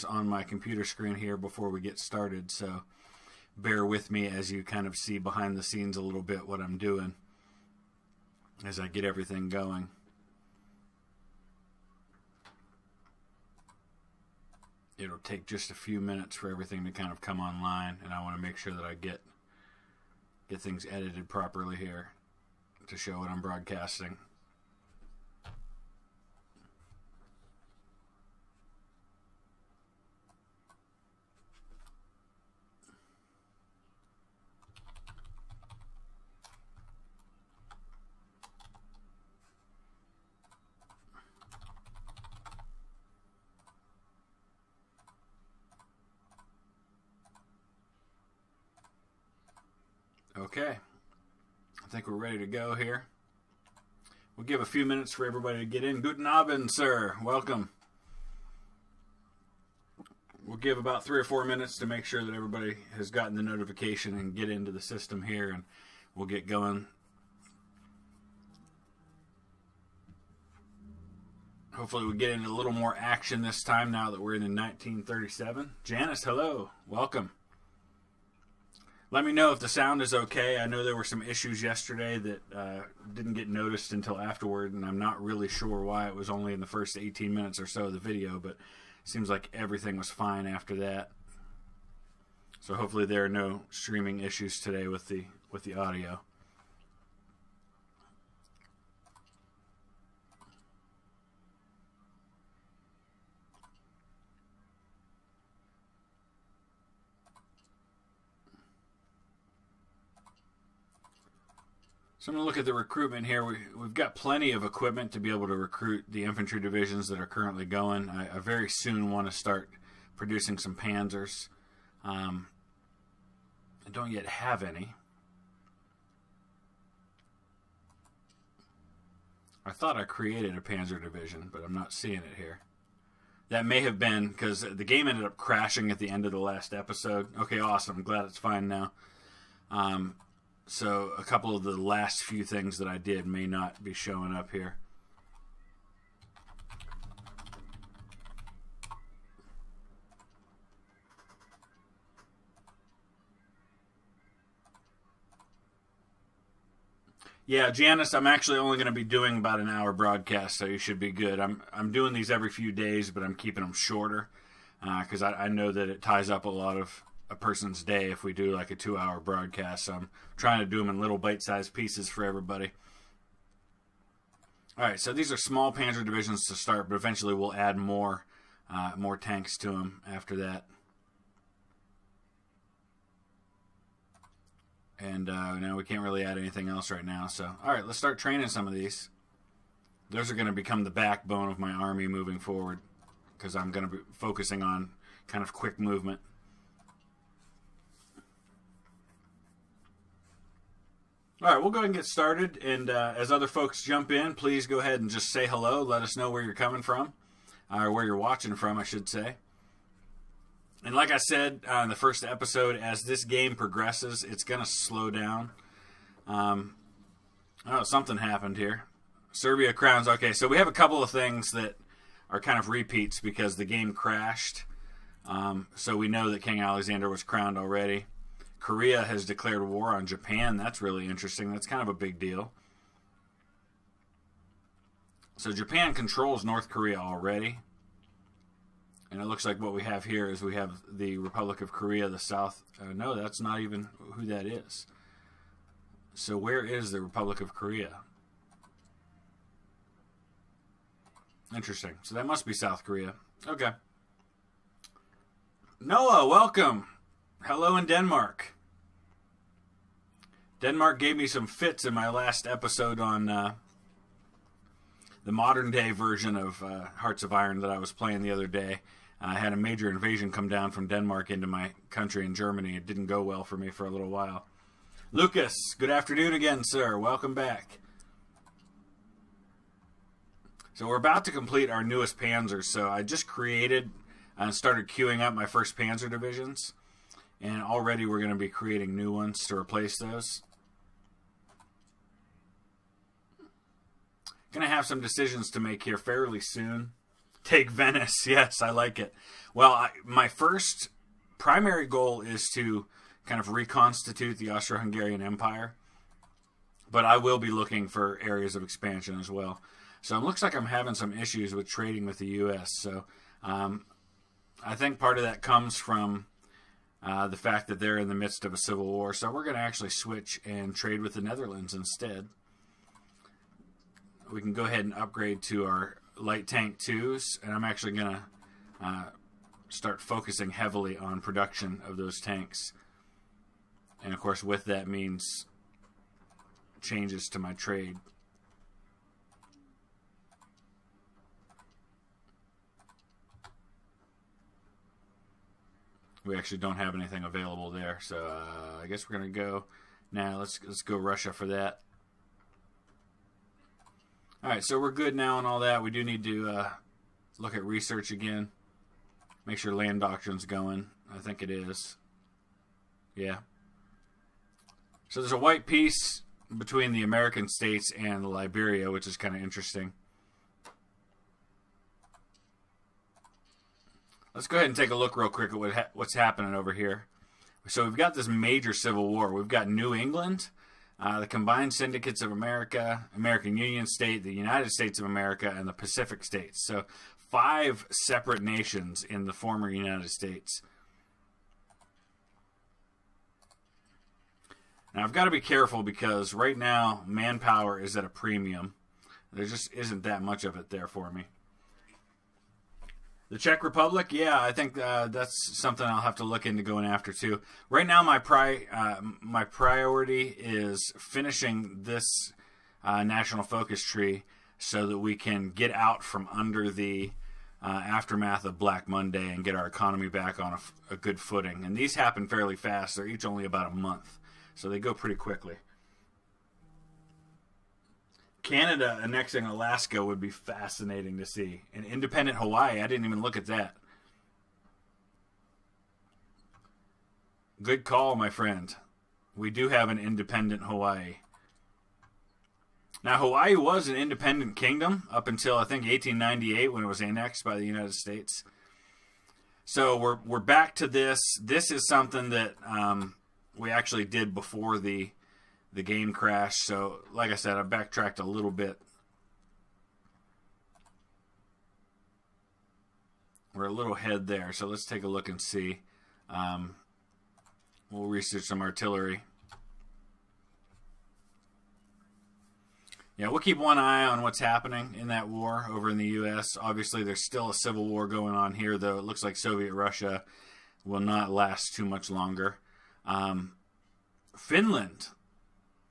on my computer screen here before we get started, so bear with me as you kind of see behind the scenes a little bit what I'm doing as I get everything going. It'll take just a few minutes for everything to kind of come online, and I want to make sure that I get things edited properly here to show what I'm broadcasting. Okay, I think we're ready to go here. We'll give a few minutes for everybody to get in. Guten Abend, sir. Welcome. We'll give about 3 or 4 minutes to make sure that everybody has gotten the notification and get into the system here, and we'll get going. Hopefully we get into a little more action this time now that we're in 1937. Janice, hello. Welcome. Let me know if the sound is okay. I know there were some issues yesterday that didn't get noticed until afterward, and I'm not really sure why. It was only in the first 18 minutes or so of the video, but it seems like everything was fine after that. So hopefully there are no streaming issues today with the audio. So I'm going to look at the recruitment here. We've got plenty of equipment to be able to recruit the infantry divisions that are currently going. I very soon want to start producing some panzers. I don't yet have any. I thought I created a panzer division, but I'm not seeing it here. That may have been because the game ended up crashing at the end of the last episode. Okay, awesome. I'm glad it's fine now. So a couple of the last few things that I did may not be showing up here. Yeah, Janice, I'm actually only going to be doing about an hour broadcast, so you should be good. I'm doing these every few days, but I'm keeping them shorter because I know that it ties up a lot of a person's day if we do like a 2-hour broadcast. So I'm trying to do them in little bite-sized pieces for everybody. All right, so these are small panzer divisions to start, but eventually we'll add more tanks to them after that. And now we can't really add anything else right now. So, all right, let's start training some of these. Those are going to become the backbone of my army moving forward because I'm going to be focusing on kind of quick movement. All right, we'll go ahead and get started, and as other folks jump in, please go ahead and just say hello. Let us know where you're coming from, or where you're watching from, I should say. And like I said in the first episode, as this game progresses, it's going to slow down. Oh, something happened here. Serbia crowns. Okay, so we have a couple of things that are kind of repeats because the game crashed. So we know that King Alexander was crowned already. Korea has declared war on Japan. That's really interesting. That's kind of a big deal. So Japan controls North Korea already. And it looks like what we have here is we have the Republic of Korea, the South. No, that's not even who that is. So where is the Republic of Korea? Interesting. So that must be South Korea. Okay. Noah, welcome. Hello in Denmark. Denmark gave me some fits in my last episode on the modern day version of Hearts of Iron that I was playing the other day. I had a major invasion come down from Denmark into my country in Germany. It didn't go well for me for a little while. Lucas, good afternoon again, sir. Welcome back. So we're about to complete our newest panzers. So I just created and started queuing up my first panzer divisions. And already we're going to be creating new ones to replace those. Going to have some decisions to make here fairly soon. Take Venice. Yes, I like it. Well, my first primary goal is to kind of reconstitute the Austro-Hungarian Empire, but I will be looking for areas of expansion as well. So it looks like I'm having some issues with trading with the U.S. So I think part of that comes from the fact that they're in the midst of a civil war. So we're going to actually switch and trade with the Netherlands instead. We can go ahead and upgrade to our light tank 2s, and I'm actually going to start focusing heavily on production of those tanks. And of course, with that means changes to my trade. We actually don't have anything available there, so I guess we're going to go now. Let's go Russia for that. All right, so we're good now on all that. We do need to look at research again. Make sure land doctrine's going. I think it is. Yeah. So there's a white piece between the American states and Liberia, which is kind of interesting. Let's go ahead and take a look real quick at what's happening over here. So we've got this major civil war. We've got New England, the Combined Syndicates of America, American Union State, the United States of America, and the Pacific States. So 5 separate nations in the former United States. Now I've got to be careful because right now manpower is at a premium. There just isn't that much of it there for me. The Czech Republic, yeah, I think that's something I'll have to look into going after too. Right now, my priority is finishing this national focus tree so that we can get out from under the aftermath of Black Monday and get our economy back on a good footing. And these happen fairly fast. They're each only about a month, so they go pretty quickly. Canada annexing Alaska would be fascinating to see. An independent Hawaii, I didn't even look at that. Good call, my friend. We do have an independent Hawaii. Now, Hawaii was an independent kingdom up until, I think, 1898 when it was annexed by the United States. So we're back to this. This is something that we actually did before the game crash. So, like I said, I backtracked a little bit. We're a little ahead there, so let's take a look and see. We'll research some artillery. Yeah, we'll keep one eye on what's happening in that war over in the U.S. Obviously, there's still a civil war going on here, though it looks like Soviet Russia will not last too much longer. Finland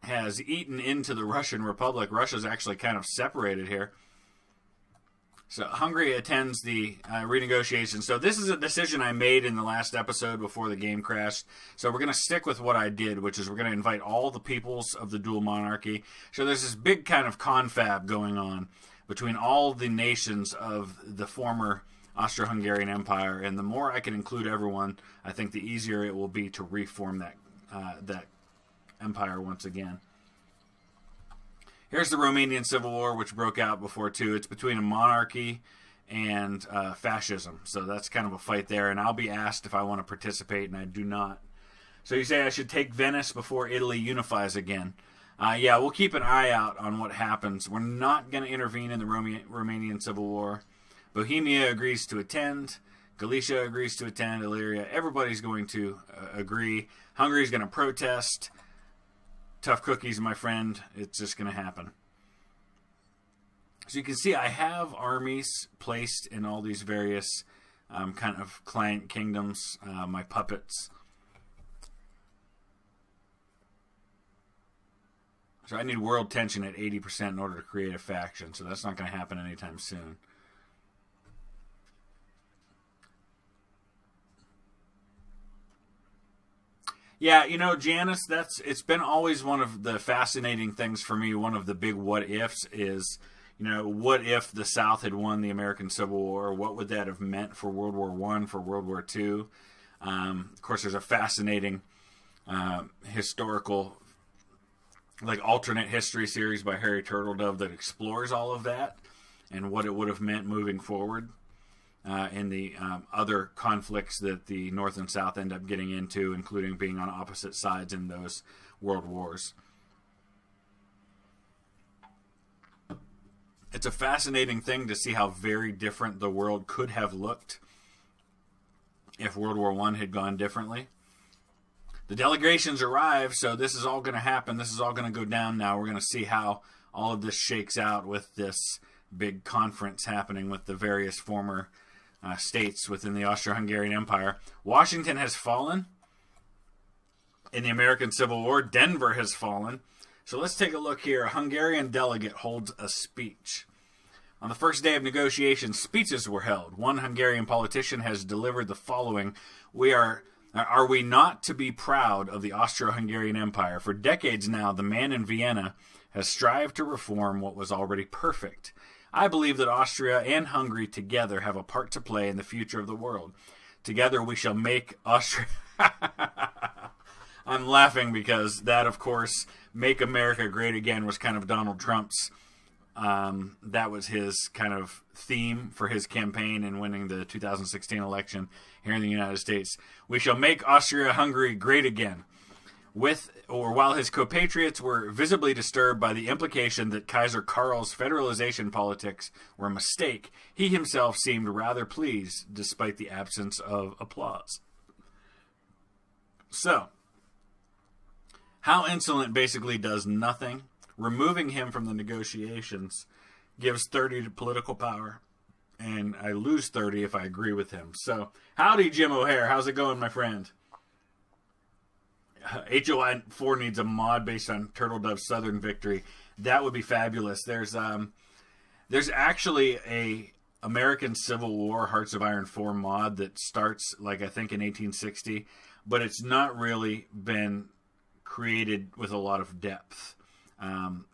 has eaten into the Russian Republic. Russia's actually kind of separated here. So Hungary attends the renegotiation. So this is a decision I made in the last episode before the game crashed. So we're going to stick with what I did, which is we're going to invite all the peoples of the dual monarchy. So there's this big kind of confab going on between all the nations of the former Austro-Hungarian Empire. And the more I can include everyone, I think the easier it will be to reform that empire once again. Here's the Romanian Civil War, which broke out before too. It's between a monarchy and fascism, so that's kind of a fight there. And I'll be asked if I want to participate, and I do not. So you say I should take Venice before Italy unifies again. Yeah, we'll keep an eye out on what happens. We're not going to intervene in the Romanian Civil War. Bohemia agrees to attend. Galicia agrees to attend. Illyria. Everybody's going to agree. Hungary's going to protest. Tough cookies, my friend. It's just going to happen. So you can see I have armies placed in all these various kind of client kingdoms, my puppets. So I need world tension at 80% in order to create a faction. So that's not going to happen anytime soon. Yeah, you know, Janice, it's been always one of the fascinating things for me. One of the big what ifs is, you know, what if the South had won the American Civil War? What would that have meant for World War I, for World War II? Of course, there's a fascinating historical, like alternate history series by Harry Turtledove that explores all of that and what it would have meant moving forward. in the other conflicts that the North and South end up getting into, including being on opposite sides in those world wars. It's a fascinating thing to see how very different the world could have looked if World War I had gone differently. The delegations arrive, so this is all going to happen. This is all going to go down now. We're going to see how all of this shakes out with this big conference happening with the various former states within the Austro-Hungarian Empire. Washington has fallen in the American Civil War. Denver has fallen. So let's take a look here. A Hungarian delegate holds a speech. On the first day of negotiations, speeches were held. One Hungarian politician has delivered the following: Are we not to be proud of the Austro-Hungarian Empire? For decades now, the man in Vienna has strived to reform what was already perfect. I believe that Austria and Hungary together have a part to play in the future of the world. Together we shall make Austria... I'm laughing because that, of course, Make America Great Again was kind of Donald Trump's. That was his kind of theme for his campaign in winning the 2016 election here in the United States. We shall make Austria-Hungary great again. While his compatriots were visibly disturbed by the implication that Kaiser Karl's federalization politics were a mistake, he himself seemed rather pleased despite the absence of applause. So, how insolent basically does nothing. Removing him from the negotiations gives 30 to political power, and I lose 30 if I agree with him. So, howdy, Jim O'Hare. How's it going, my friend? HOI 4 needs a mod based on Turtle Dove's Southern Victory. That would be fabulous. There's actually a American Civil War Hearts of Iron 4 mod that starts, like, I think in 1860, but it's not really been created with a lot of depth.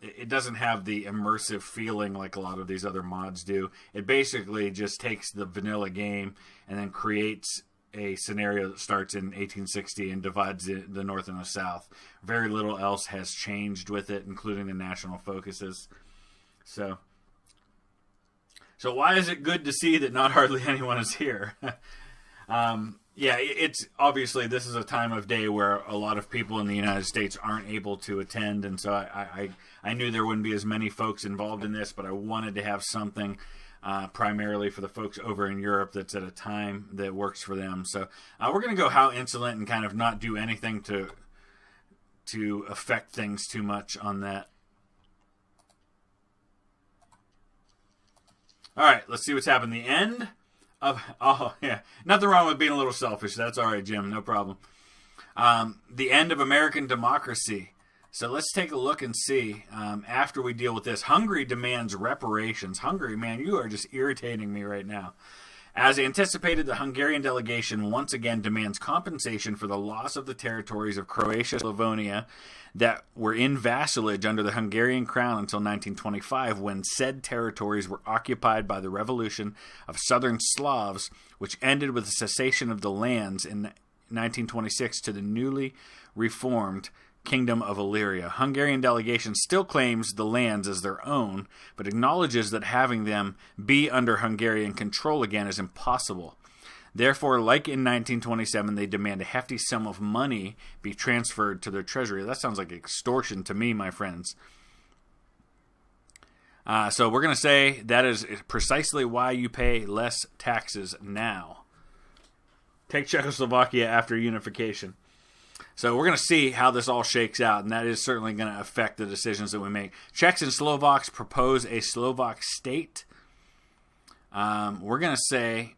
It doesn't have the immersive feeling like a lot of these other mods do. It basically just takes the vanilla game and then creates a scenario that starts in 1860 and divides the North and the South. Very little else has changed with it, including the national focuses. So why is it good to see that not hardly anyone is here? Yeah, it's obviously this is a time of day where a lot of people in the United States aren't able to attend, and so I knew there wouldn't be as many folks involved in this, but I wanted to have something primarily for the folks over in Europe that's at a time that works for them. So we're going to go how insolent and kind of not do anything to affect things too much on that. All right, let's see what's happened. The end of... Oh, yeah. Nothing wrong with being a little selfish. That's all right, Jim. No problem. The end of American democracy. So let's take a look and see, after we deal with this. Hungary demands reparations. Hungary, man, you are just irritating me right now. As anticipated, the Hungarian delegation once again demands compensation for the loss of the territories of Croatia and Slavonia that were in vassalage under the Hungarian crown until 1925, when said territories were occupied by the revolution of southern Slavs, which ended with the cessation of the lands in 1926 to the newly reformed Kingdom of Illyria. Hungarian delegation still claims the lands as their own, but acknowledges that having them be under Hungarian control again is impossible. Therefore, like in 1927, they demand a hefty sum of money be transferred to their treasury. That sounds like extortion to me, my friends. So we're going to say that is precisely why you pay less taxes now. Take Czechoslovakia after unification. So we're going to see how this all shakes out, and that is certainly going to affect the decisions that we make. Czechs and Slovaks propose a Slovak state. We're going to say,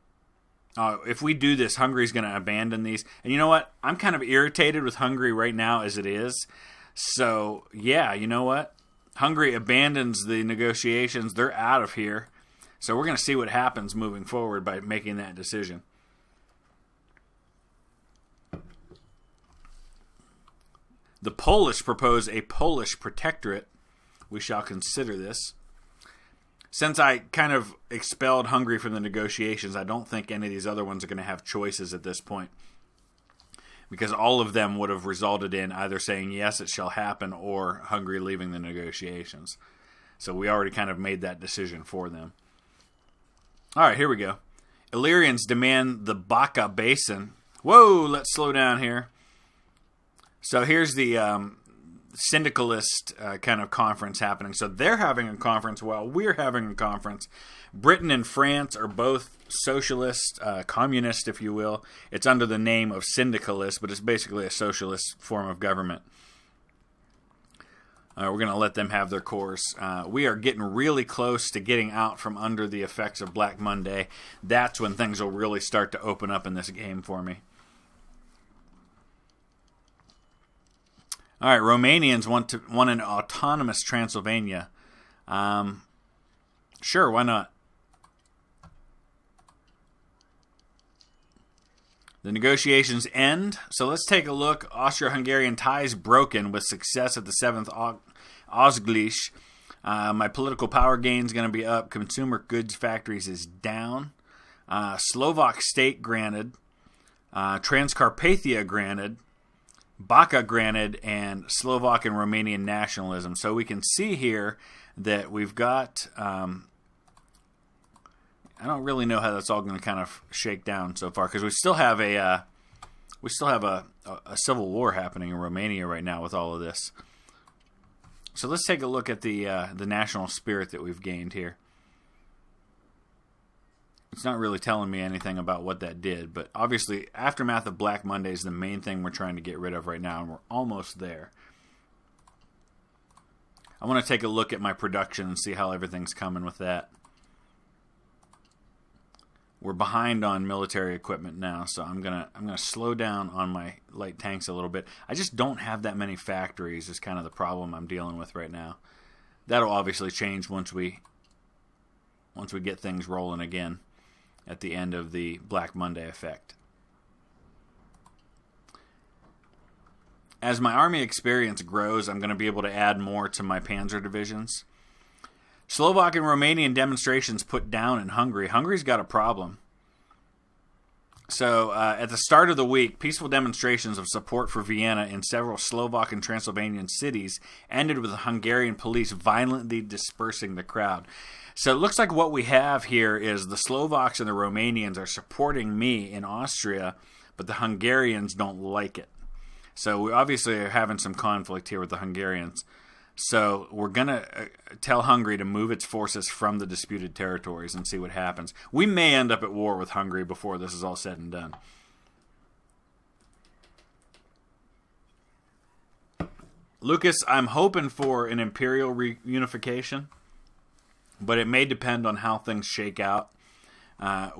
if we do this, Hungary's going to abandon these. And you know what? I'm kind of irritated with Hungary right now as it is. So, yeah, you know what? Hungary abandons the negotiations. They're out of here. So we're going to see what happens moving forward by making that decision. The Polish propose a Polish protectorate. We shall consider this. Since I kind of expelled Hungary from the negotiations, I don't think any of these other ones are going to have choices at this point, because all of them would have resulted in either saying, yes, it shall happen, or Hungary leaving the negotiations. So we already kind of made that decision for them. All right, here we go. Illyrians demand the Baca Basin. Whoa, let's slow down here. So here's the syndicalist kind of conference happening. So they're having a conference while we're having a conference. Britain and France are both socialist, communist, if you will. It's under the name of syndicalist, but it's basically a socialist form of government. We're going to let them have their course. We are getting really close to getting out from under the effects of Black Monday. That's when things will really start to open up in this game for me. All right, Romanians want an autonomous Transylvania. Sure, why not? The negotiations end. So let's take a look. Austro-Hungarian ties broken with success at the 7th Ausgleich. My political power gain is going to be up. Consumer goods factories is down. Slovak state granted. Transcarpathia granted. Baca granted, and Slovak and Romanian nationalism. So we can see here that we've got... I don't really know how that's all going to kind of shake down so far, because we still have a civil war happening in Romania right now with all of this. So let's take a look at the national spirit that we've gained here. It's not really telling me anything about what that did, but obviously aftermath of Black Monday is the main thing we're trying to get rid of right now, and we're almost there. I want to take a look at my production and see how everything's coming with that. We're behind on military equipment now, so I'm gonna slow down on my light tanks a little bit. I just don't have that many factories is kind of the problem I'm dealing with right now. That'll obviously change once we get things rolling again at the end of the Black Monday effect. As my army experience grows, I'm going to be able to add more to my panzer divisions. Slovak and Romanian demonstrations put down in Hungary. Hungary's got a problem. So, at the start of the week, peaceful demonstrations of support for Vienna in several Slovak and Transylvanian cities ended with the Hungarian police violently dispersing the crowd. So it looks like what we have here is the Slovaks and the Romanians are supporting me in Austria, but the Hungarians don't like it. So we obviously are having some conflict here with the Hungarians. So we're going to tell Hungary to move its forces from the disputed territories and see what happens. We may end up at war with Hungary before this is all said and done. Lucas, I'm hoping for an imperial reunification, but it may depend on how things shake out. I'm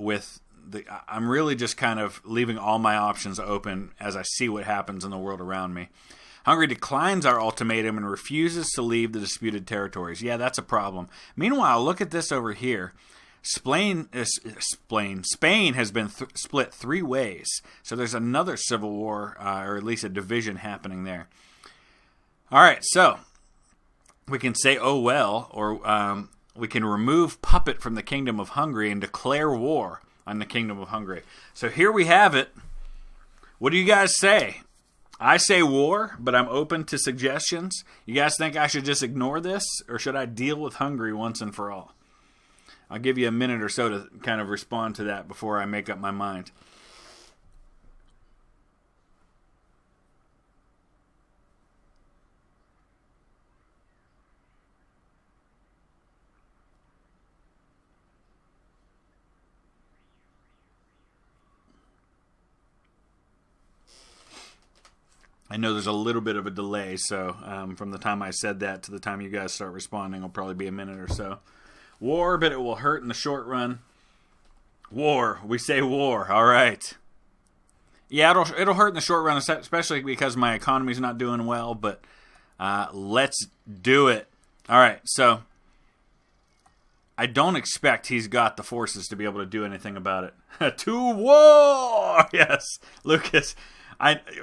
really just kind of leaving all my options open as I see what happens in the world around me. Hungary declines our ultimatum and refuses to leave the disputed territories. Yeah, that's a problem. Meanwhile, look at this over here. Spain has been split 3 ways. So there's another civil war, or at least a division happening there. All right, so we can say, oh well, or we can remove puppet from the Kingdom of Hungary and declare war on the Kingdom of Hungary. So here we have it. What do you guys say? I say war, but I'm open to suggestions. You guys think I should just ignore this, or should I deal with Hungary once and for all? I'll give you a minute or so to kind of respond to that before I make up my mind. I know there's a little bit of a delay, so from the time I said that to the time you guys start responding will probably be a minute or so. War, but it will hurt in the short run. War. We say war. All right. Yeah, it'll hurt in the short run, especially because my economy's not doing well, but let's do it. All right, so I don't expect he's got the forces to be able to do anything about it. To war! Yes, Lucas.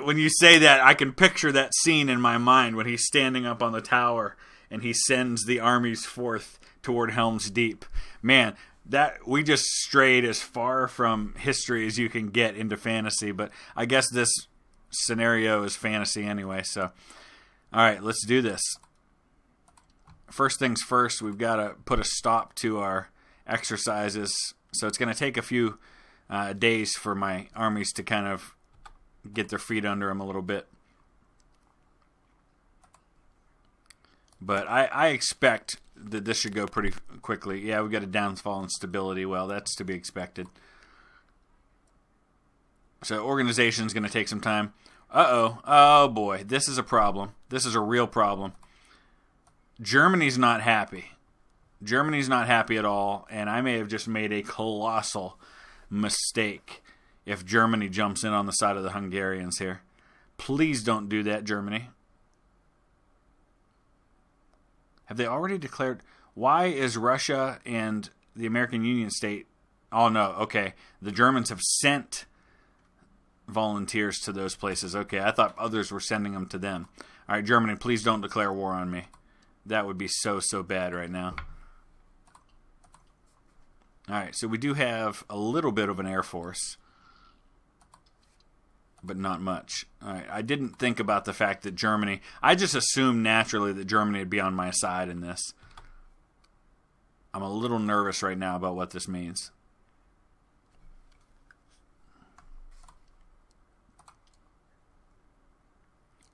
When you say that, I can picture that scene in my mind when he's standing up on the tower and he sends the armies forth toward Helm's Deep. Man, that we just strayed as far from history as you can get into fantasy, but I guess this scenario is fantasy anyway, so all right, let's do this. First things first, we've got to put a stop to our exercises, so it's going to take a few days for my armies to kind of get their feet under them a little bit. But I expect that this should go pretty quickly. Yeah, we got a downfall in stability. Well, that's to be expected. So organization is going to take some time. Uh-oh. Oh, boy. This is a problem. This is a real problem. Germany's not happy. Germany's not happy at all, and I may have just made a colossal mistake if Germany jumps in on the side of the Hungarians here. Please don't do that, Germany. Have they already declared? Why is Russia and the American Union state? Oh, no. Okay. The Germans have sent volunteers to those places. Okay. I thought others were sending them to them. All right, Germany, please don't declare war on me. That would be so, so bad right now. All right. So we do have a little bit of an air force, but not much. All right. I didn't think about the fact that Germany... I just assumed naturally that Germany would be on my side in this. I'm a little nervous right now about what this means.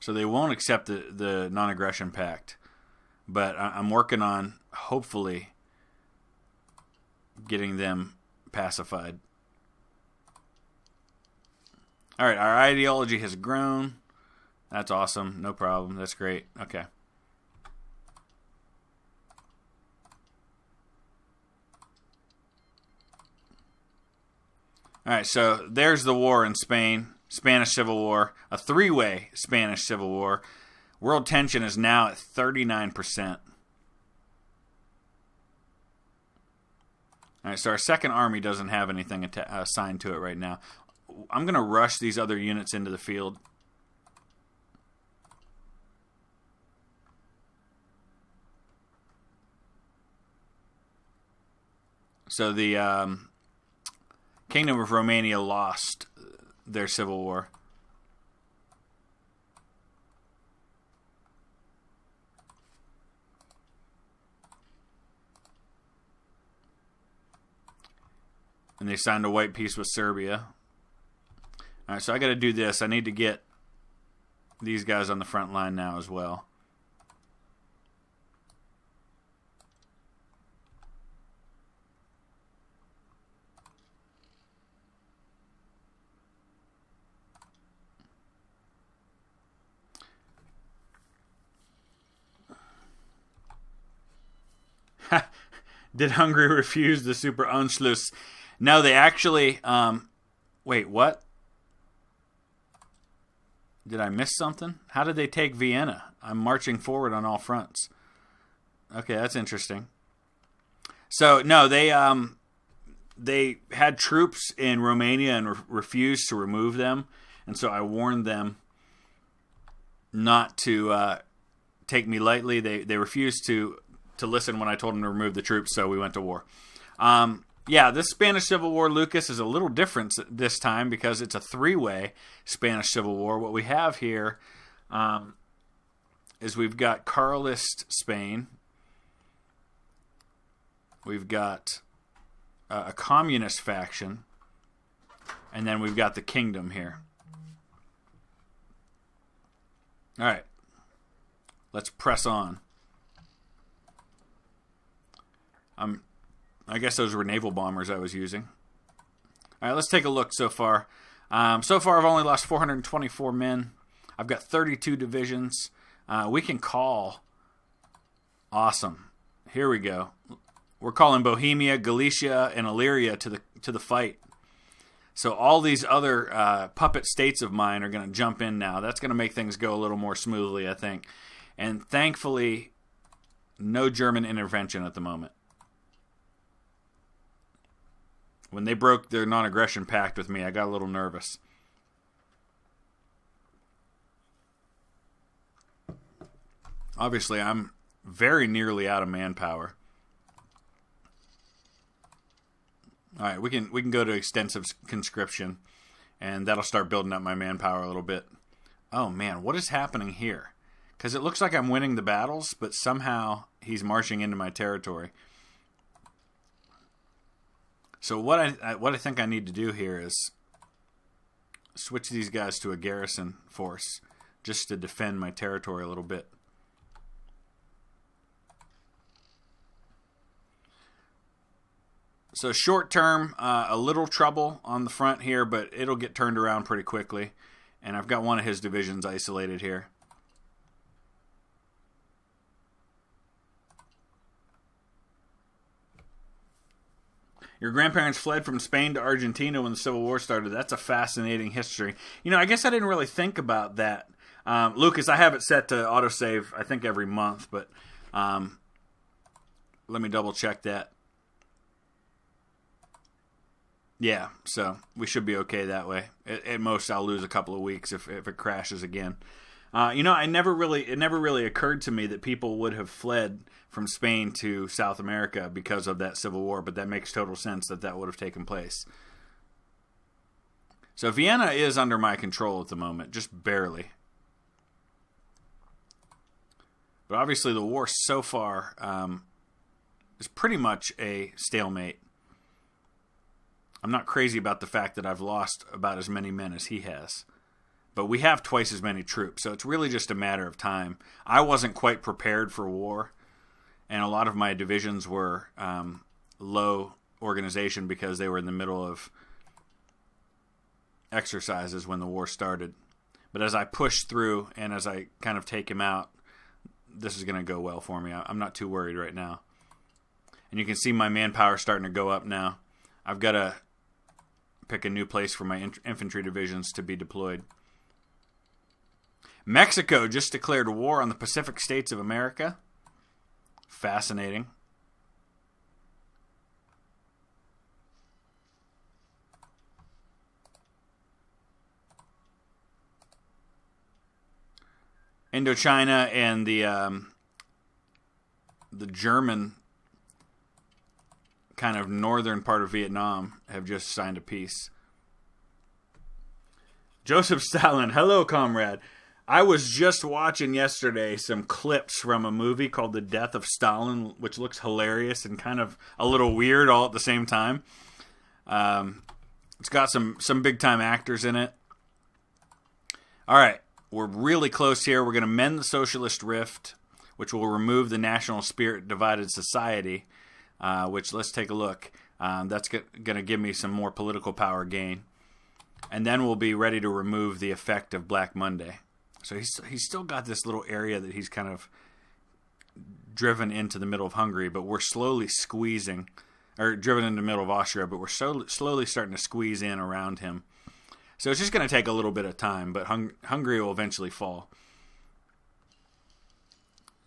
So they won't accept the non-aggression pact. But I'm working on, hopefully, getting them pacified. All right, our ideology has grown. That's awesome. No problem. That's great. Okay. All right, so there's the war in Spain. Spanish Civil War. A three-way Spanish Civil War. World tension is now at 39%. All right, so our second army doesn't have anything assigned to it right now. I'm going to rush these other units into the field. So the Kingdom of Romania lost their civil war. And they signed a white peace with Serbia. All right, so I got to do this. I need to get these guys on the front line now as well. Did Hungary refuse the Super Anschluss? No, they actually... wait, what? Did I miss something? How did they take Vienna? I'm marching forward on all fronts. Okay, that's interesting. So, no, they had troops in Romania and refused to remove them. And so I warned them not to take me lightly. They refused to listen when I told them to remove the troops, so we went to war. Yeah, this Spanish Civil War, Lucas, is a little different this time because it's a three-way Spanish Civil War. What we have here is we've got Carlist Spain. We've got a communist faction. And then we've got the kingdom here. All right. Let's press on. I guess those were naval bombers I was using. All right, let's take a look so far. So far, I've only lost 424 men. I've got 32 divisions. We can call. Awesome. Here we go. We're calling Bohemia, Galicia, and Illyria to the fight. So all these other puppet states of mine are going to jump in now. That's going to make things go a little more smoothly, I think. And thankfully, no German intervention at the moment. When they broke their non-aggression pact with me, I got a little nervous. Obviously, I'm very nearly out of manpower. All right, we can go to extensive conscription, and that'll start building up my manpower a little bit. Oh, man, what is happening here? Because it looks like I'm winning the battles, but somehow he's marching into my territory. So what I think I need to do here is switch these guys to a garrison force just to defend my territory a little bit. So short term, a little trouble on the front here, but it'll get turned around pretty quickly. And I've got one of his divisions isolated here. Your grandparents fled from Spain to Argentina when the Civil War started. That's a fascinating history. You know, I guess I didn't really think about that. Lucas, I have it set to autosave, I think, every month, but let me double check that. Yeah, so we should be okay that way. At most, I'll lose a couple of weeks if it crashes again. You know, it never really occurred to me that people would have fled from Spain to South America because of that Civil War, but that makes total sense that would have taken place. So Vienna is under my control at the moment, just barely. But obviously the war so far is pretty much a stalemate. I'm not crazy about the fact that I've lost about as many men as he has. But we have twice as many troops, so it's really just a matter of time. I wasn't quite prepared for war, and a lot of my divisions were low organization because they were in the middle of exercises when the war started. But as I push through and as I kind of take him out, this is going to go well for me. I'm not too worried right now. And you can see my manpower starting to go up now. I've got to pick a new place for my infantry divisions to be deployed. Mexico just declared war on the Pacific states of America. Fascinating. Indochina and the German kind of northern part of Vietnam have just signed a peace. Joseph Stalin, hello, comrade. I was just watching yesterday some clips from a movie called The Death of Stalin, which looks hilarious and kind of a little weird all at the same time. It's got some big-time actors in it. All right, we're really close here. We're going to mend the socialist rift, which will remove the national spirit divided society, which, let's take a look. That's going to give me some more political power gain. And then we'll be ready to remove the effect of Black Monday. So he's still got this little area that he's kind of driven into the middle of Hungary, but we're slowly squeezing, or driven into the middle of Austria, but we're slowly starting to squeeze in around him. So it's just going to take a little bit of time, but Hungary will eventually fall.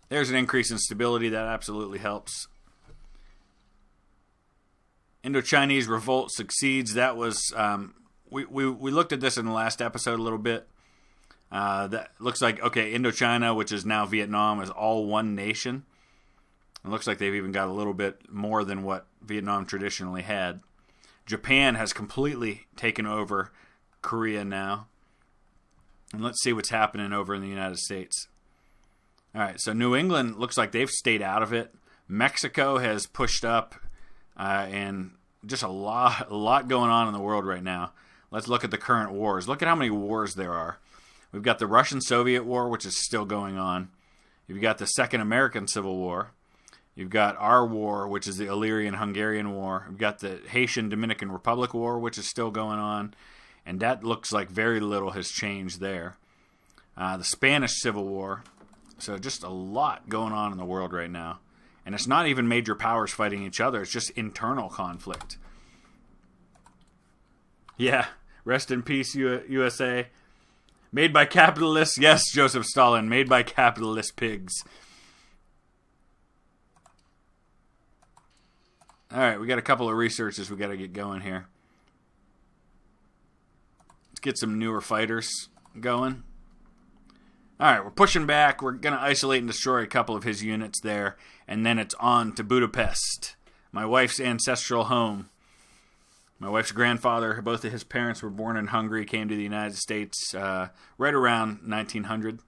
There's an increase in stability. That absolutely helps. Indo-Chinese revolt succeeds. That was we looked at this in the last episode a little bit. That looks like, okay, Indochina, which is now Vietnam, is all one nation. It looks like they've even got a little bit more than what Vietnam traditionally had. Japan has completely taken over Korea now. And let's see what's happening over in the United States. All right, so New England looks like they've stayed out of it. Mexico has pushed up, and just a lot going on in the world right now. Let's look at the current wars. Look at how many wars there are. We've got the Russian-Soviet War, which is still going on. You've got the Second American Civil War. You've got our war, which is the Illyrian-Hungarian War. We've got the Haitian-Dominican Republic War, which is still going on. And that looks like very little has changed there. The Spanish Civil War. So just a lot going on in the world right now. And it's not even major powers fighting each other. It's just internal conflict. Yeah, rest in peace, USA. Made by capitalists. Yes, Joseph Stalin. Made by capitalist pigs. All right, we got a couple of researches we got to get going here. Let's get some newer fighters going. All right, we're pushing back. We're going to isolate and destroy a couple of his units there. And then it's on to Budapest, my wife's ancestral home. My wife's grandfather, both of his parents were born in Hungary, came to the United States right around 1900.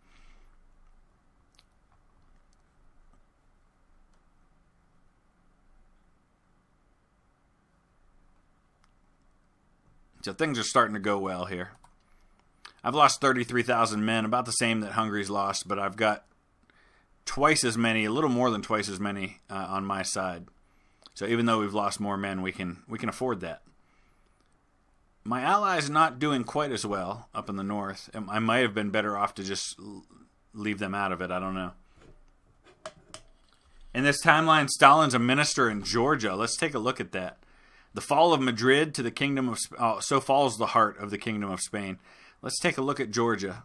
So things are starting to go well here. I've lost 33,000 men, about the same that Hungary's lost, but I've got twice as many, a little more than twice as many on my side. So even though we've lost more men, we can afford that. My allies not doing quite as well up in the north. I might have been better off to just leave them out of it. I don't know. In this timeline, Stalin's a minister in Georgia. Let's take a look at that. The fall of Madrid to the kingdom of so falls the heart of the kingdom of Spain. Let's take a look at Georgia.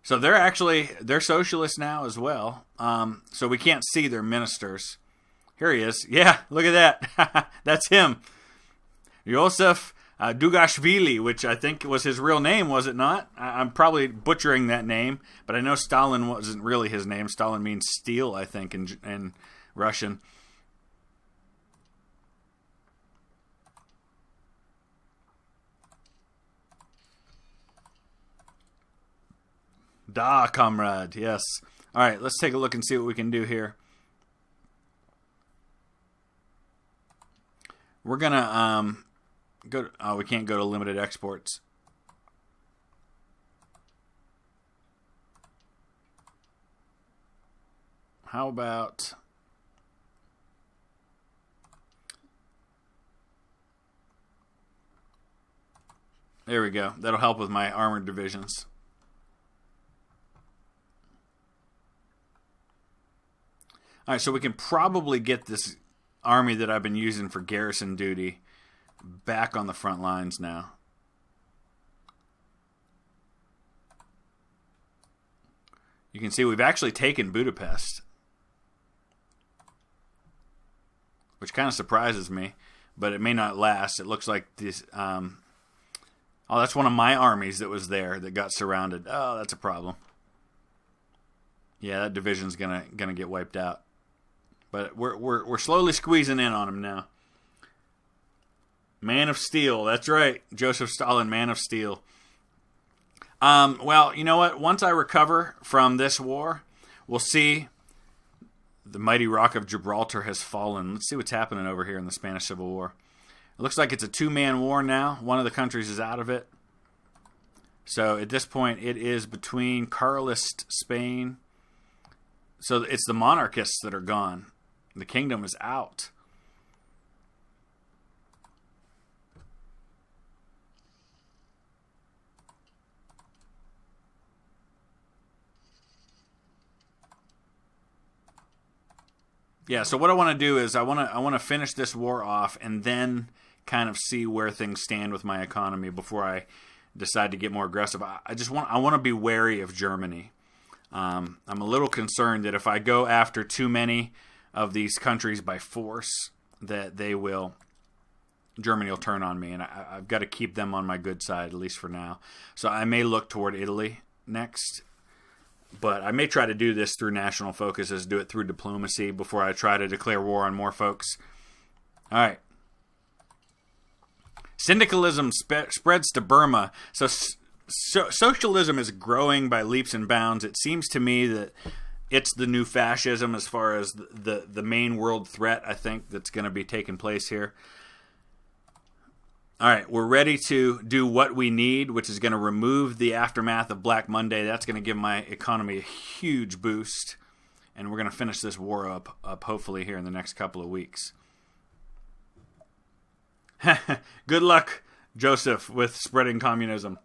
So they're socialists now as well. So we can't see their ministers. Here he is. Yeah, look at that. That's him. Joseph Dugashvili, which I think was his real name, was it not? I'm probably butchering that name, but I know Stalin wasn't really his name. Stalin means steel, I think, in Russian. Da, comrade, yes. All right, let's take a look and see what we can do here. We're going to go. We can't go to limited exports. How about... There we go. That'll help with my armored divisions. All right, so we can probably get this army that I've been using for garrison duty back on the front lines now. You can see we've actually taken Budapest, which kind of surprises me, but it may not last. It looks like this... oh, that's one of my armies that was there that got surrounded. Oh, that's a problem. Yeah, that division's gonna get wiped out. But we're slowly squeezing in on him now. Man of Steel, that's right. Joseph Stalin, Man of Steel. Well, you know what? Once I recover from this war, we'll see. The mighty rock of Gibraltar has fallen. Let's see what's happening over here in the Spanish Civil War. It looks like it's a two-man war now. One of the countries is out of it. So at this point, it is between Carlist Spain. So it's the monarchists that are gone. The kingdom is out. Yeah, so what I want to do is I want to finish this war off and then kind of see where things stand with my economy before I decide to get more aggressive. I want to be wary of Germany. I'm a little concerned that if I go after too many of these countries by force, that Germany will turn on me, and I've got to keep them on my good side, at least for now. So I may look toward Italy next, but I may try to do this through national focuses, do it through diplomacy before I try to declare war on more folks. All right. Syndicalism spreads to Burma. So socialism is growing by leaps and bounds. It seems to me that it's the new fascism as far as the main world threat, I think, that's going to be taking place here. All right, we're ready to do what we need, which is going to remove the aftermath of Black Monday. That's going to give my economy a huge boost, and we're going to finish this war up hopefully here in the next couple of weeks. Good luck, Joseph, with spreading communism.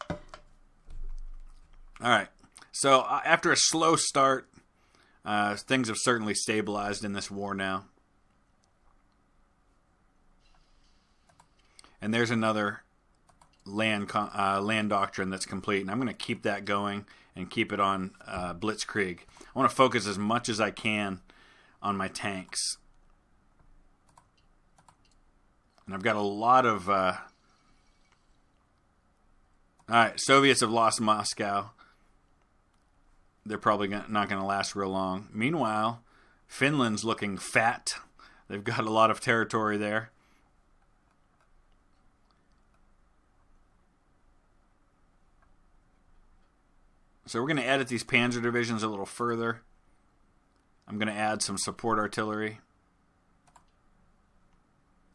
All right. So after a slow start, things have certainly stabilized in this war now. And there's another land doctrine that's complete. And I'm going to keep that going and keep it on Blitzkrieg. I want to focus as much as I can on my tanks. And I've got a lot of... All right, Soviets have lost Moscow. They're probably not going to last real long. Meanwhile, Finland's looking fat. They've got a lot of territory there. So we're going to edit these panzer divisions a little further. I'm going to add some support artillery.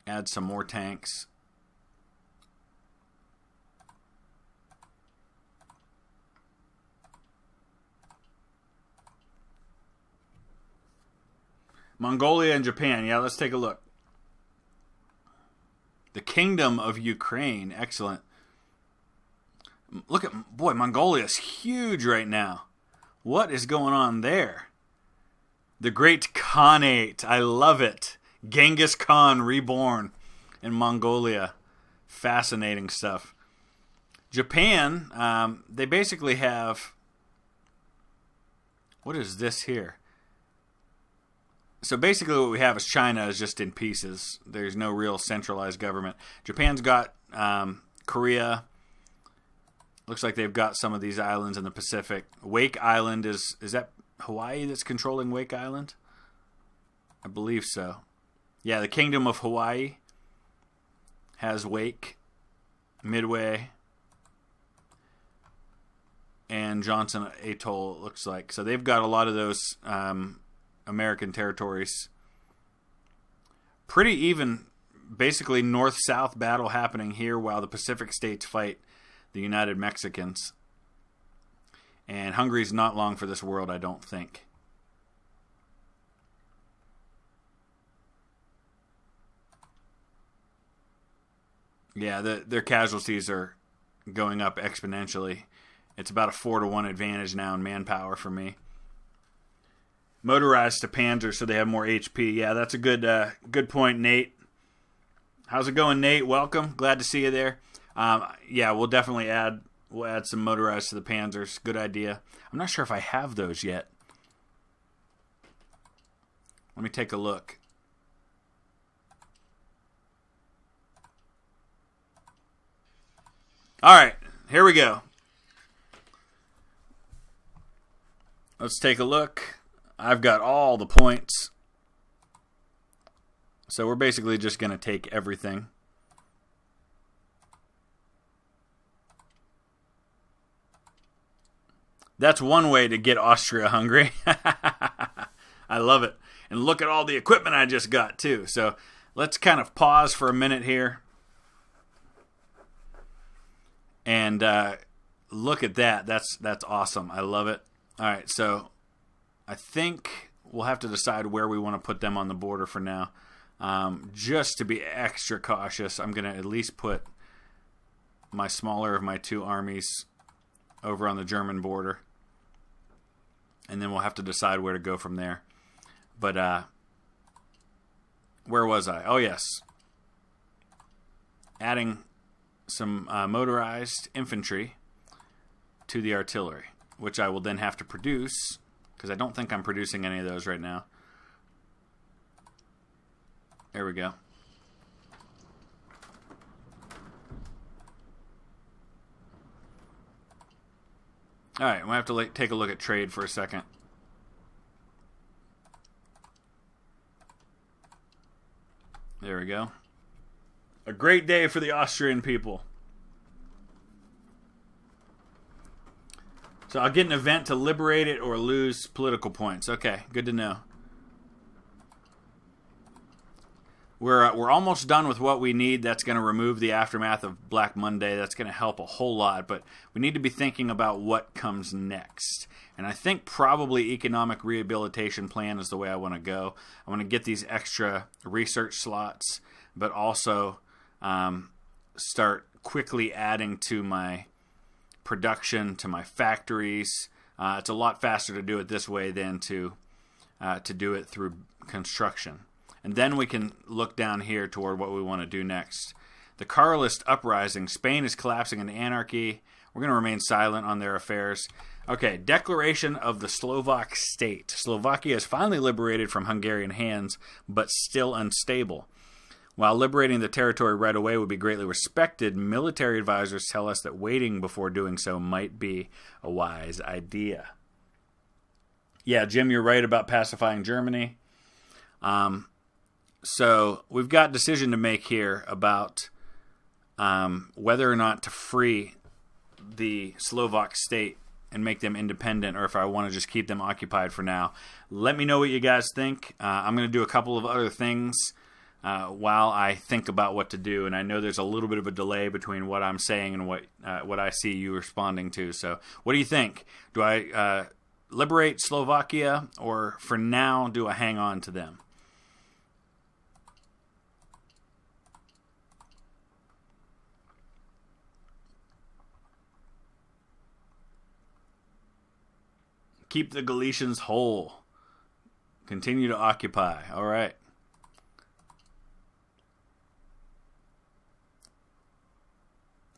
Add some more tanks. Mongolia and Japan. Yeah, let's take a look. The Kingdom of Ukraine. Excellent. Look at, boy, Mongolia is huge right now. What is going on there? The Great Khanate. I love it. Genghis Khan reborn in Mongolia. Fascinating stuff. Japan, they basically have... What is this here? So basically what we have is China is just in pieces. There's no real centralized government. Japan's got Korea. Looks like they've got some of these islands in the Pacific. Wake Island is that Hawaii that's controlling Wake Island? I believe so. Yeah, the Kingdom of Hawaii has Wake, Midway, and Johnson Atoll, it looks like. So they've got a lot of those American territories. Pretty even, basically north-south battle happening here while the Pacific states fight the United Mexicans. And Hungary's not long for this world, I don't think. Yeah, their casualties are going up exponentially. It's about a 4-to-1 advantage now in manpower for me. Motorized to Panzer, so they have more HP. Yeah, that's a good point, Nate. How's it going, Nate? Welcome. Glad to see you there. Yeah, we'll definitely add some motorized to the Panzers. Good idea. I'm not sure if I have those yet. Let me take a look. All right, here we go. Let's take a look. I've got all the points. So we're basically just going to take everything. That's one way to get Austria-Hungary. I love it. And look at all the equipment I just got, too. So let's kind of pause for a minute here. And look at that. That's awesome. I love it. All right, so I think we'll have to decide where we want to put them on the border for now. Just to be extra cautious, I'm going to at least put my smaller of my two armies over on the German border. And then we'll have to decide where to go from there. But where was I? Oh, yes. Adding some motorized infantry to the artillery, which I will then have to produce, because I don't think I'm producing any of those right now. There we go. All right, we'll have to take a look at trade for a second. There we go. A great day for the Austrian people. So I'll get an event to liberate it or lose political points. Okay, good to know. We're almost done with what we need. That's going to remove the aftermath of Black Monday. That's going to help a whole lot. But we need to be thinking about what comes next. And I think probably economic rehabilitation plan is the way I want to go. I want to get these extra research slots, but also start quickly adding to my production, to my factories. It's a lot faster to do it this way than to do it through construction. And then we can look down here toward what we want to do next. The Carlist uprising. Spain is collapsing into anarchy. We're going to remain silent on their affairs. Okay, declaration of the Slovak state. Slovakia is finally liberated from Hungarian hands, but still unstable. While liberating the territory right away would be greatly respected, military advisors tell us that waiting before doing so might be a wise idea. Yeah, Jim, you're right about pacifying Germany. So we've got a decision to make here about whether or not to free the Slovak state and make them independent, or if I want to just keep them occupied for now. Let me know what you guys think. I'm going to do a couple of other things while I think about what to do, and I know there's a little bit of a delay between what I'm saying and what I see you responding to. So what do you think? Do I liberate Slovakia, or for now do I hang on to them? Keep the Galicians whole. Continue to occupy. All right.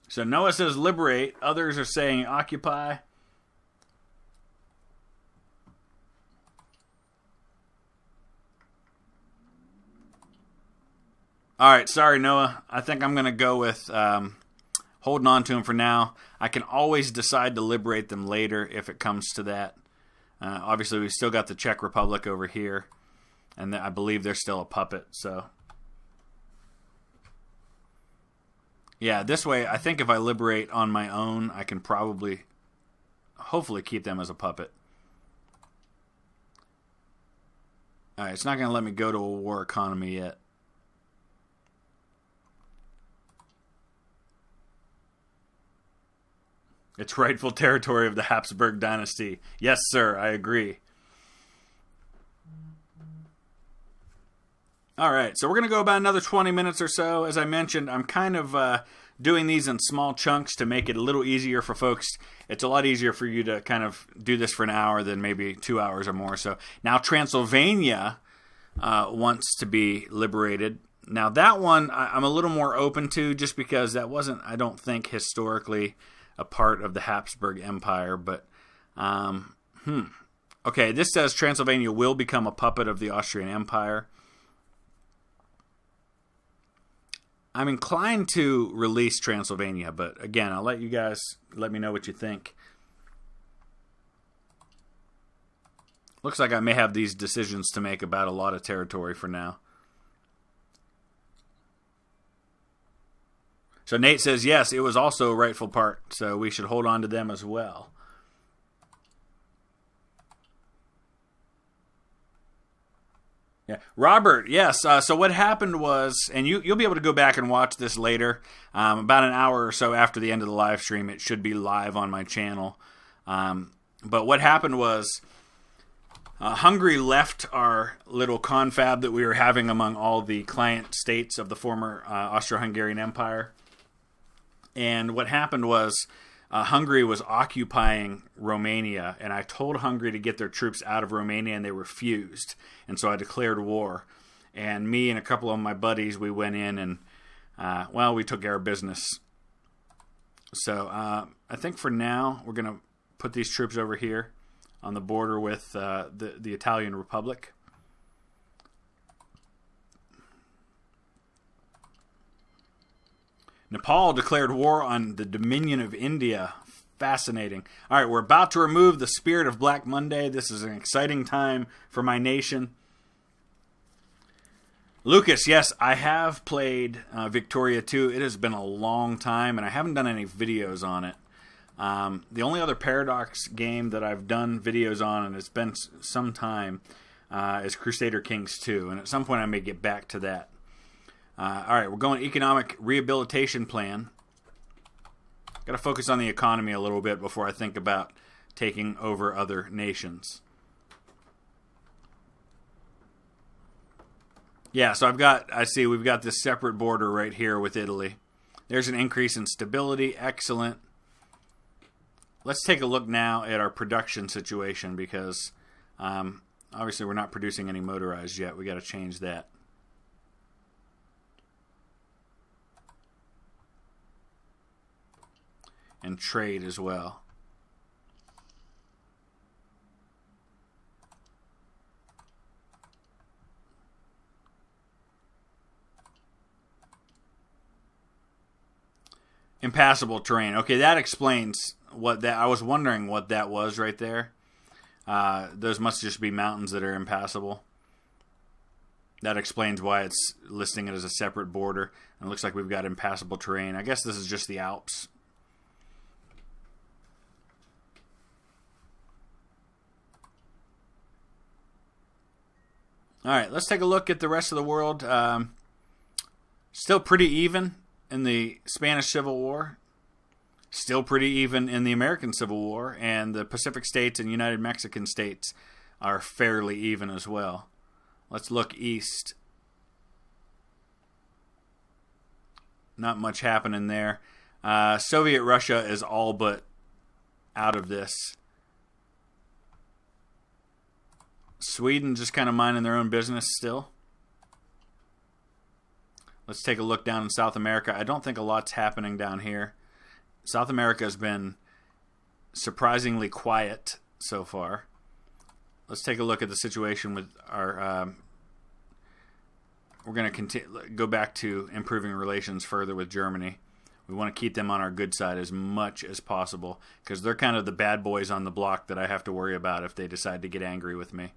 So Noah says liberate. Others are saying occupy. All right. Sorry, Noah. I think I'm going to go with holding on to them for now. I can always decide to liberate them later if it comes to that. Obviously, we've still got the Czech Republic over here, and I believe they're still a puppet. So, yeah, this way, I think if I liberate on my own, I can probably, hopefully, keep them as a puppet. All right, it's not going to let me go to a war economy yet. It's rightful territory of the Habsburg dynasty. Yes, sir, I agree. All right, so we're going to go about another 20 minutes or so. As I mentioned, I'm kind of doing these in small chunks to make it a little easier for folks. It's a lot easier for you to kind of do this for an hour than maybe 2 hours or more. So now Transylvania wants to be liberated. Now that one I'm a little more open to, just because that wasn't, I don't think, historically a part of the Habsburg Empire, but okay, this says Transylvania will become a puppet of the Austrian Empire. I'm inclined to release Transylvania, but again, I'll let you guys let me know what you think. Looks like I may have these decisions to make about a lot of territory for now. So Nate says, yes, it was also a rightful part, so we should hold on to them as well. Yeah, Robert, yes. So what happened was, and you'll be able to go back and watch this later, about an hour or so after the end of the live stream. It should be live on my channel. But what happened was, Hungary left our little confab that we were having among all the client states of the former Austro-Hungarian Empire. And what happened was Hungary was occupying Romania, and I told Hungary to get their troops out of Romania, and they refused. And so I declared war. And me and a couple of my buddies, we went in and, we took care of business. So I think for now, we're going to put these troops over here on the border with the Italian Republic. Nepal declared war on the Dominion of India. Fascinating. All right, we're about to remove the spirit of Black Monday. This is an exciting time for my nation. Lucas, yes, I have played Victoria 2. It has been a long time, and I haven't done any videos on it. The only other Paradox game that I've done videos on, and it's been some time, is Crusader Kings 2, and at some point I may get back to that. All right, we're going economic rehabilitation plan. Got to focus on the economy a little bit before I think about taking over other nations. Yeah, so I see we've got this separate border right here with Italy. There's an increase in stability. Excellent. Let's take a look now at our production situation, because obviously we're not producing any motorized yet. We got to change that. And trade as well. Impassable terrain. Okay, that explains what that. I was wondering what that was right there. Those must just be mountains that are impassable. That explains why it's listing it as a separate border. And it looks like we've got impassable terrain. I guess this is just the Alps. All right, let's take a look at the rest of the world. Still pretty even in the Spanish Civil War. Still pretty even in the American Civil War. And the Pacific States and United Mexican States are fairly even as well. Let's look east. Not much happening there. Soviet Russia is all but out of this. Sweden just kind of minding their own business still. Let's take a look down in South America. I don't think a lot's happening down here. South America has been surprisingly quiet so far. Let's take a look at the situation with our... we're going to go back to improving relations further with Germany. We want to keep them on our good side as much as possible because they're kind of the bad boys on the block that I have to worry about if they decide to get angry with me.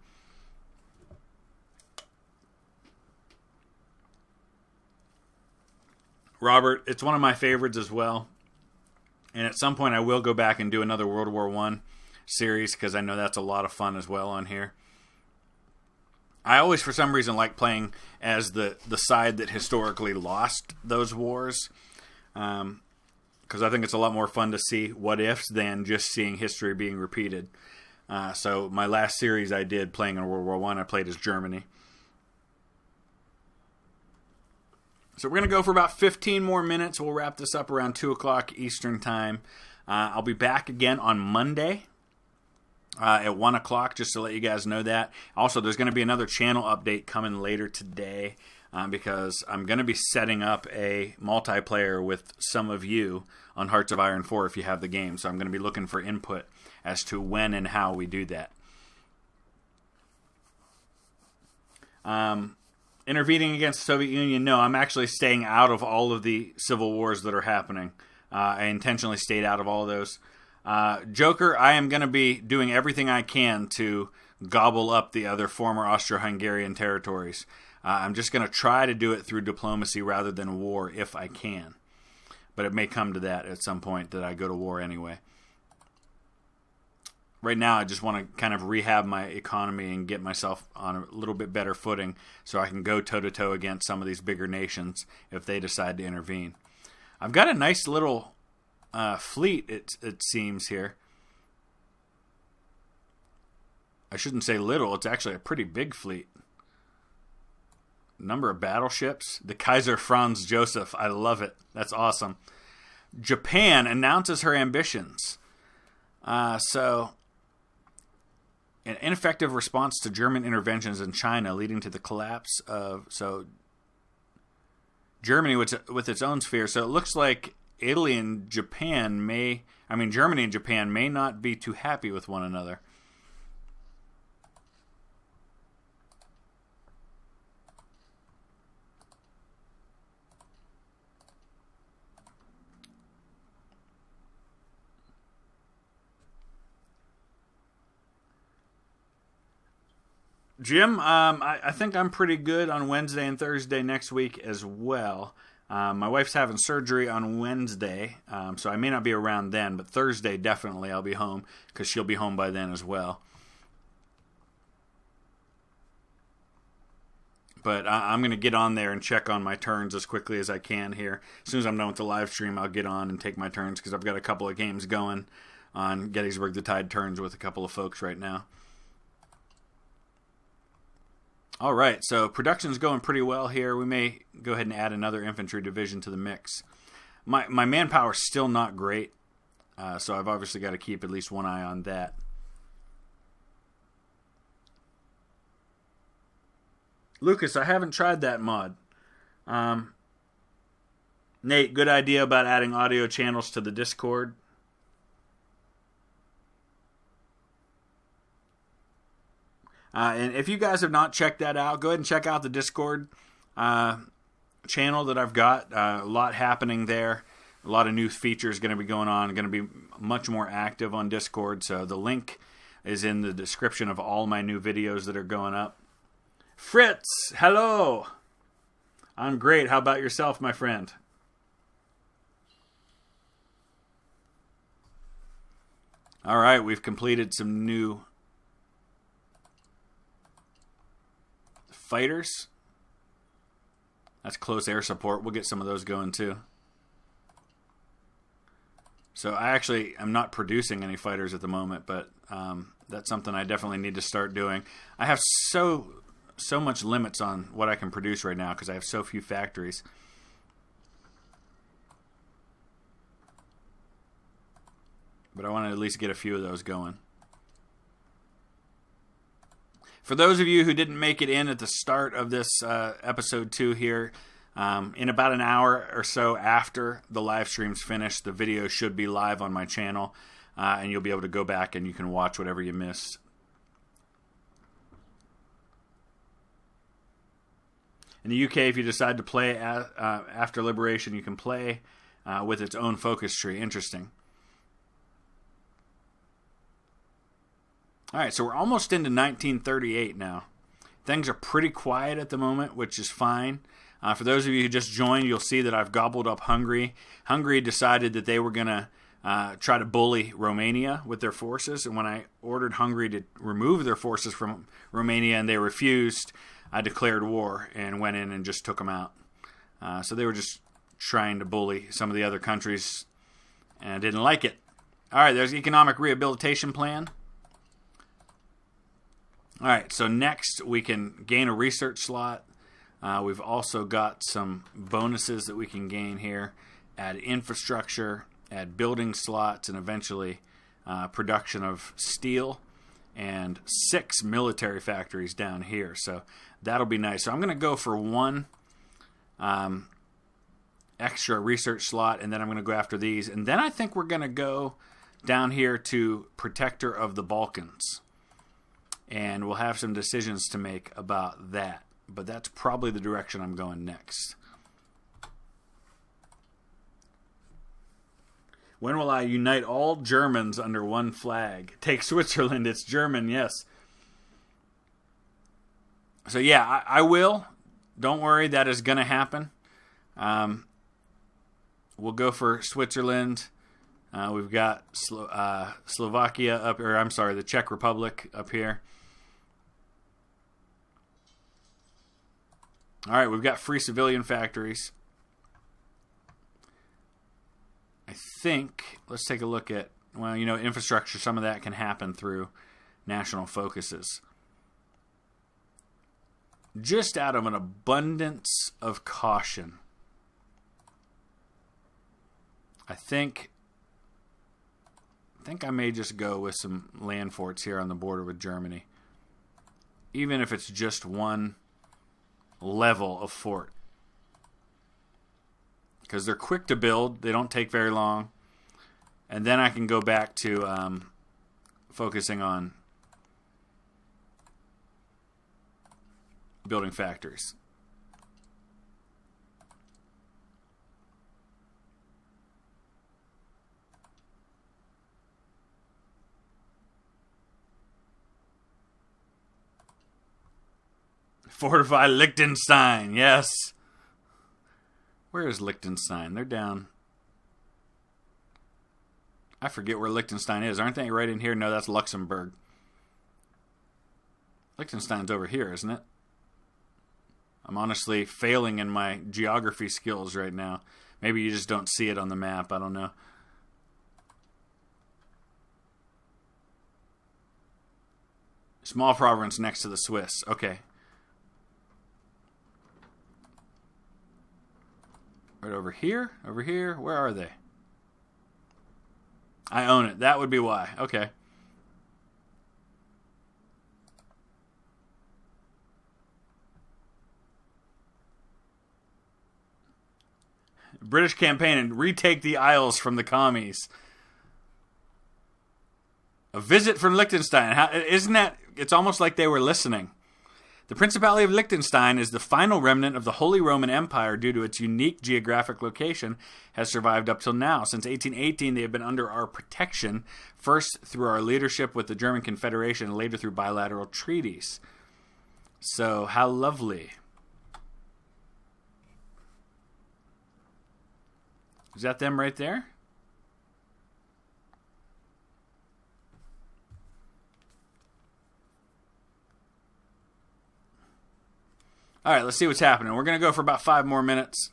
Robert, it's one of my favorites as well. And at some point I will go back and do another World War I series because I know that's a lot of fun as well on here. I always, for some reason, like playing as the side that historically lost those wars. Because I think it's a lot more fun to see what-ifs than just seeing history being repeated. So my last series I did playing in World War I played as Germany. So we're going to go for about 15 more minutes. We'll wrap this up around 2 o'clock Eastern Time. I'll be back again on Monday at 1 o'clock, just to let you guys know that. Also, there's going to be another channel update coming later today because I'm going to be setting up a multiplayer with some of you on Hearts of Iron 4 if you have the game. So I'm going to be looking for input as to when and how we do that. Intervening against the Soviet Union, no, I'm actually staying out of all of the civil wars that are happening. I intentionally stayed out of all of those. Joker, I am going to be doing everything I can to gobble up the other former Austro-Hungarian territories. I'm just going to try to do it through diplomacy rather than war if I can. But it may come to that at some point that I go to war anyway. Right now, I just want to kind of rehab my economy and get myself on a little bit better footing so I can go toe-to-toe against some of these bigger nations if they decide to intervene. I've got a nice little fleet, it seems, here. I shouldn't say little. It's actually a pretty big fleet. Number of battleships. The Kaiser Franz Joseph. I love it. That's awesome. Japan announces her ambitions. So... an ineffective response to German interventions in China leading to the collapse of Germany with its own sphere. So it looks like Germany and Japan may not be too happy with one another. Jim, I think I'm pretty good on Wednesday and Thursday next week as well. My wife's having surgery on Wednesday, so I may not be around then, but Thursday definitely I'll be home because she'll be home by then as well. But I'm going to get on there and check on my turns as quickly as I can here. As soon as I'm done with the live stream, I'll get on and take my turns because I've got a couple of games going on Gettysburg the Tide turns with a couple of folks right now. All right, so production's going pretty well here. We may go ahead and add another infantry division to the mix. My manpower's still not great, so I've obviously got to keep at least one eye on that. Lucas, I haven't tried that mod. Nate, good idea about adding audio channels to the Discord. And if you guys have not checked that out, go ahead and check out the Discord channel that I've got. A lot happening there. A lot of new features going to be going on. Going to be much more active on Discord. So the link is in the description of all my new videos that are going up. Fritz, hello. I'm great. How about yourself, my friend? All right, we've completed some new fighters. That's close air support. We'll get some of those going too. So I actually am not producing any fighters at the moment, but that's something I definitely need to start doing. I have so much limits on what I can produce right now because I have so few factories. But I want to at least get a few of those going. For those of you who didn't make it in at the start of this episode 2 here, in about an hour or so after the live stream's finished, the video should be live on my channel, and you'll be able to go back and you can watch whatever you missed. In the UK, if you decide to play after Liberation, you can play with its own focus tree. Interesting. All right, so we're almost into 1938 now. Things are pretty quiet at the moment, which is fine. For those of you who just joined, you'll see that I've gobbled up Hungary. Hungary decided that they were going to try to bully Romania with their forces. And when I ordered Hungary to remove their forces from Romania and they refused, I declared war and went in and just took them out. So they were just trying to bully some of the other countries and I didn't like it. All right, there's the economic rehabilitation plan. All right, so next we can gain a research slot. We've also got some bonuses that we can gain here. Add infrastructure, add building slots, and eventually production of steel. And 6 military factories down here. So that'll be nice. So I'm going to go for 1 extra research slot, and then I'm going to go after these. And then I think we're going to go down here to Protector of the Balkans. And we'll have some decisions to make about that. But that's probably the direction I'm going next. When will I unite all Germans under one flag? Take Switzerland. It's German, yes. So yeah, I will. Don't worry, that is going to happen. We'll go for Switzerland. We've got Slovakia up, or I'm sorry, the Czech Republic up here. All right, we've got free civilian factories. I think, let's take a look at, well, you know, infrastructure. Some of that can happen through national focuses. Just out of an abundance of caution, I think I may just go with some land forts here on the border with Germany. Even if it's just one level of fort. Because they're quick to build. They don't take very long. And then I can go back to focusing on building factories. Fortify Liechtenstein, yes. Where is Liechtenstein? They're down. I forget where Liechtenstein is. Aren't they right in here? No, that's Luxembourg. Liechtenstein's over here, isn't it? I'm honestly failing in my geography skills right now. Maybe you just don't see it on the map. I don't know. Small province next to the Swiss. Okay. Right over here? Over here? Where are they? I own it. That would be why. Okay. British campaign and retake the Isles from the commies. A visit from Liechtenstein. Isn't that... It's almost like they were listening. The Principality of Liechtenstein is the final remnant of the Holy Roman Empire due to its unique geographic location, has survived up till now. Since 1818, they have been under our protection, first through our leadership with the German Confederation and later through bilateral treaties. So, how lovely. Is that them right there? All right, let's see what's happening. We're going to go for about 5 more minutes.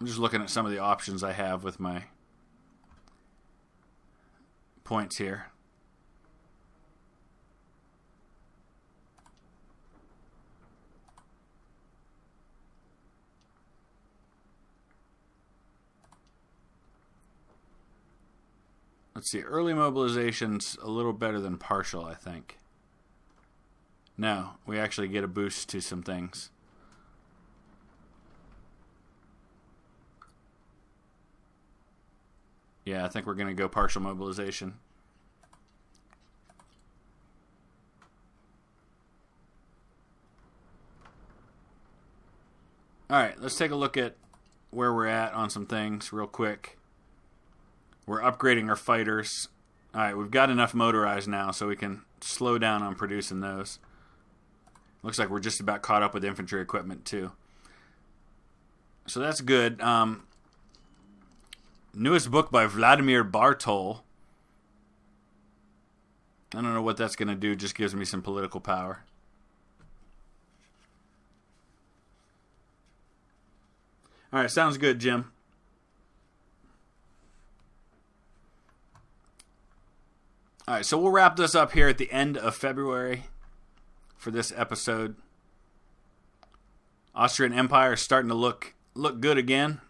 I'm just looking at some of the options I have with my points here. Let's see, early mobilization's a little better than partial, I think. No, we actually get a boost to some things. Yeah, I think we're going to go partial mobilization. Alright, let's take a look at where we're at on some things real quick. We're upgrading our fighters. Alright, we've got enough motorized now so we can slow down on producing those. Looks like we're just about caught up with infantry equipment too. So that's good. Newest book by Vladimir Bartol. I don't know what that's going to do. Just gives me some political power. All right, sounds good, Jim. All right, so we'll wrap this up here at the end of February for this episode. Austrian Empire is starting to look good again.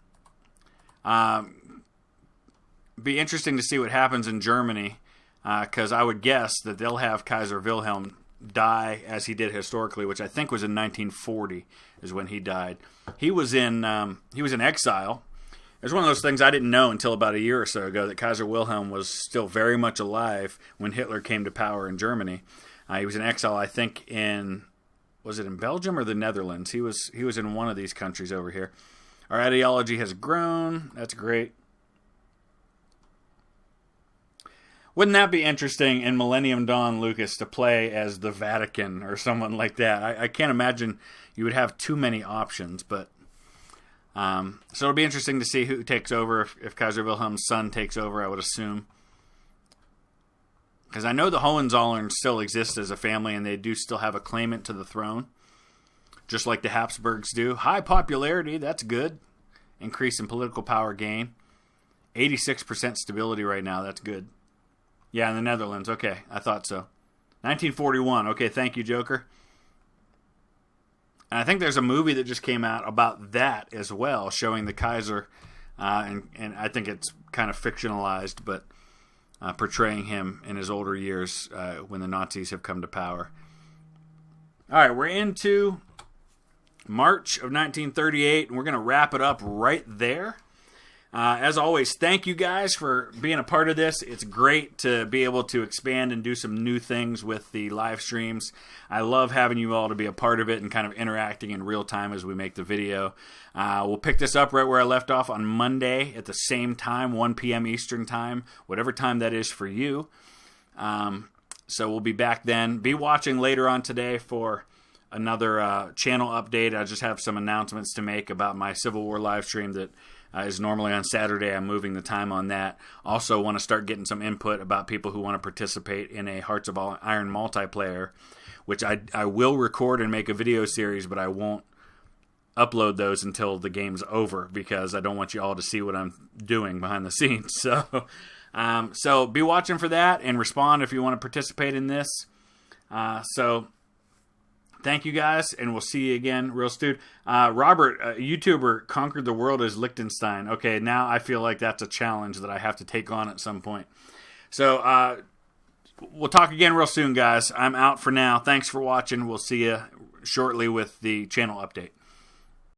Be interesting to see what happens in Germany, because I would guess that they'll have Kaiser Wilhelm die as he did historically, which I think was in 1940 is when he died. He was in exile. It's one of those things I didn't know until about a year or so ago, that Kaiser Wilhelm was still very much alive when Hitler came to power in Germany. He was in exile, I think, was it in Belgium or the Netherlands? He was in one of these countries over here. Our ideology has grown. That's great. Wouldn't that be interesting in Millennium Dawn, Lucas, to play as the Vatican or someone like that? I can't imagine you would have too many options, but so it'll be interesting to see who takes over, if Kaiser Wilhelm's son takes over, I would assume. Because I know the Hohenzollern still exist as a family, and they do still have a claimant to the throne, just like the Habsburgs do. High popularity, that's good. Increase in political power gain. 86% stability right now, that's good. Yeah, in the Netherlands. Okay, I thought so. 1941. Okay, thank you, Joker. And I think there's a movie that just came out about that as well, showing the Kaiser, and I think it's kind of fictionalized, but portraying him in his older years when the Nazis have come to power. All right, we're into March of 1938, and we're going to wrap it up right there. As always, thank you guys for being a part of this. It's great to be able to expand and do some new things with the live streams. I love having you all to be a part of it and kind of interacting in real time as we make the video. We'll pick this up right where I left off on Monday at the same time, 1 p.m. Eastern time, whatever time that is for you. So we'll be back then. Be watching later on today for another channel update. I just have some announcements to make about my Civil War live stream that is normally on Saturday. I'm moving the time on that. Also want to start getting some input about people who want to participate in a Hearts of Iron multiplayer, which I will record and make a video series, but I won't upload those until the game's over, because I don't want you all to see what I'm doing behind the scenes. So be watching for that and respond if you want to participate in this. Thank you guys, and we'll see you again real soon. Robert, a YouTuber, conquered the world as Liechtenstein. Okay, now I feel like that's a challenge that I have to take on at some point. So we'll talk again real soon, guys. I'm out for now. Thanks for watching. We'll see you shortly with the channel update.